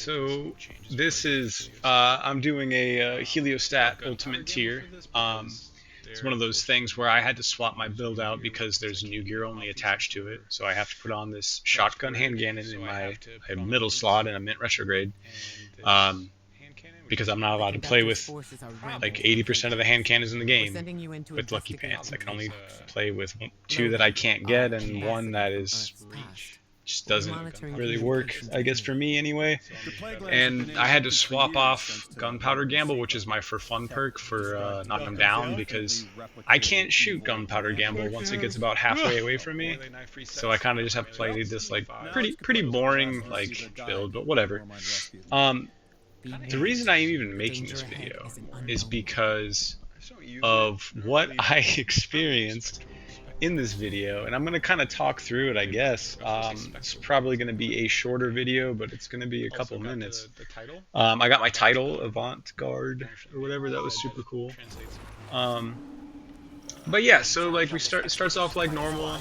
So this is I'm doing a Heliostat Ultimate tier. It's one of those things where I had to swap my build out because there's new gear only attached to it. So I have to put on this shotgun hand cannon in my middle slot in a mint retrograde, um, because I'm not allowed to play with like 80% of the hand cannons in the game with Lucky Pants. I can only play with two that I can't get and one that is just doesn't really work, I guess, for me anyway. And I had to swap off Gunpowder Gamble, which is my for fun perk, for Knock 'em Down, because I can't shoot Gunpowder Gamble once it gets about halfway away from me. So I kind of just have to play this like pretty boring like build, but whatever. Um, the reason I'm even making this video is because of what I experienced in this video, and I'm going to kind of talk through it, I guess. It's probably going to be a shorter video, but it's going to be a couple minutes. I got my title, Avant-Garde, or whatever. That was super cool. Um, but yeah, so like it starts off like normal.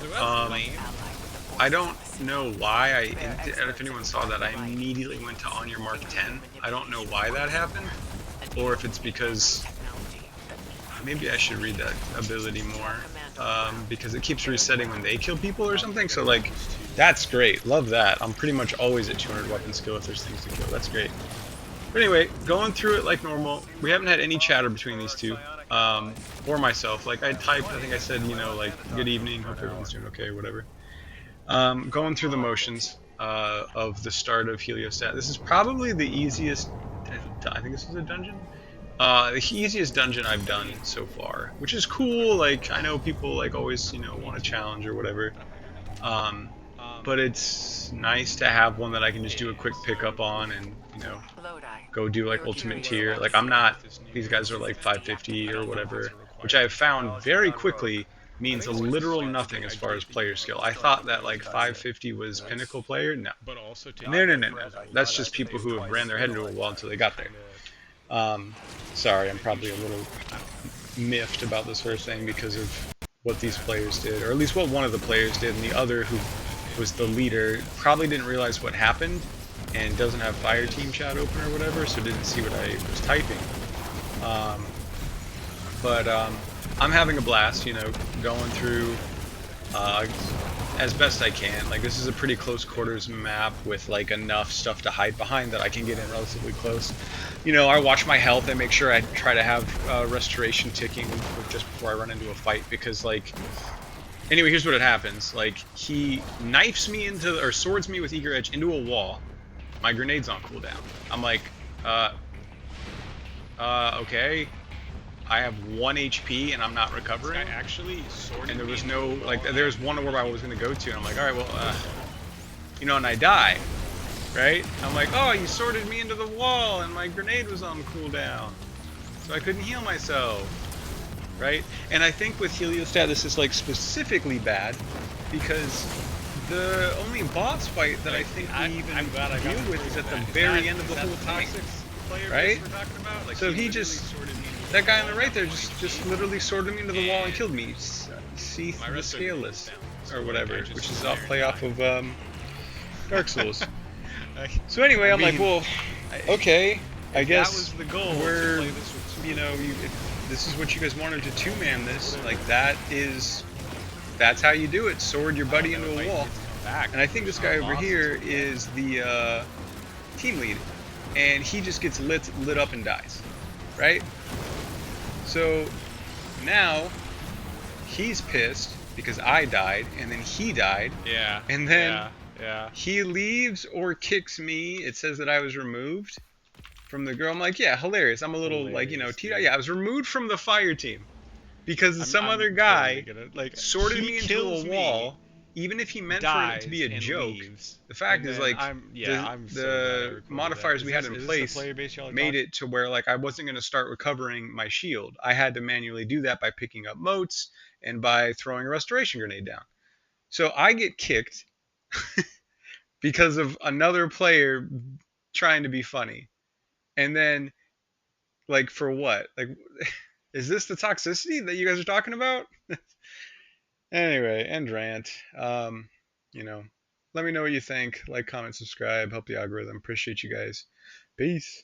I don't know why if anyone saw that, I immediately went to On Your Mark 10. I don't know why that happened, or if it's because maybe I should read that ability more, because it keeps resetting when they kill people or something. So like, that's great. Love that. I'm pretty much always at 200 weapon skill if there's things to kill. That's great. But anyway, going through it like normal. We haven't had any chatter between these two, or myself. Like I typed, I think I said, like, good evening, hope everyone's doing okay, whatever. Going through the motions of the start of Heliostat. This is probably the easiest. I think this is a dungeon. The easiest dungeon I've done so far, which is cool. Like, I know people like always, want a challenge or whatever. But it's nice to have one that I can just do a quick pickup on and, go do like ultimate tier. Like, I'm not, these guys are like 550 or whatever, which I have found very quickly means a literal nothing as far as player skill. I thought that like 550 was pinnacle player. No. No. That's just people who have ran their head into a wall until they got there. Sorry, I'm probably a little miffed about this first thing because of what these players did, or at least what one of the players did, and the other, who was the leader, probably didn't realize what happened and doesn't have fire team chat open or whatever, so didn't see what I was typing. But I'm having a blast, going through as best I can. Like, this is a pretty close quarters map with like enough stuff to hide behind that I can get in relatively close. I watch my health and make sure I try to have restoration ticking just before I run into a fight, because like, anyway, here's what it happens. Like, he knifes me or swords me with eager edge into a wall. My grenade's on cooldown. I'm like, okay. I have 1 HP and I'm not recovering. And there was no, like, there was one where I was going to go to, and I'm like, alright, well, and I die, right? I'm like, oh, you sorted me into the wall and my grenade was on cooldown, so I couldn't heal myself, right? And I think with Heliostat this is like specifically bad because the only boss fight that I think we even deal with is at the very end of the whole thing, right? So he just, that guy on the right there just literally sorted me into the wall and killed me. Seath the Scaleless, or whatever, which is a play off of Dark Souls. So anyway, I'm like, well, okay, I guess we're, if this is what you guys wanted to two-man this, like, that's how you do it. Sword your buddy into a wall. And I think this guy over here is the team lead, and he just gets lit up and dies, right? So now he's pissed because I died, and then he died. Yeah. And then yeah. He leaves or kicks me. It says that I was removed from the girl. I'm like, yeah, hilarious. I'm a little like, yeah, I was removed from the fire team because some other guy totally sorted me into a wall. Even if he meant for it to be a joke, the fact is, like, the modifiers we had in place made it to where, like, I wasn't going to start recovering my shield. I had to manually do that by picking up motes and by throwing a restoration grenade down. So I get kicked because of another player trying to be funny. And then, like, for what? Like, is this the toxicity that you guys are talking about? Anyway, end rant. You know, Let me know what you think. Like, comment, subscribe, help the algorithm. Appreciate you guys. Peace.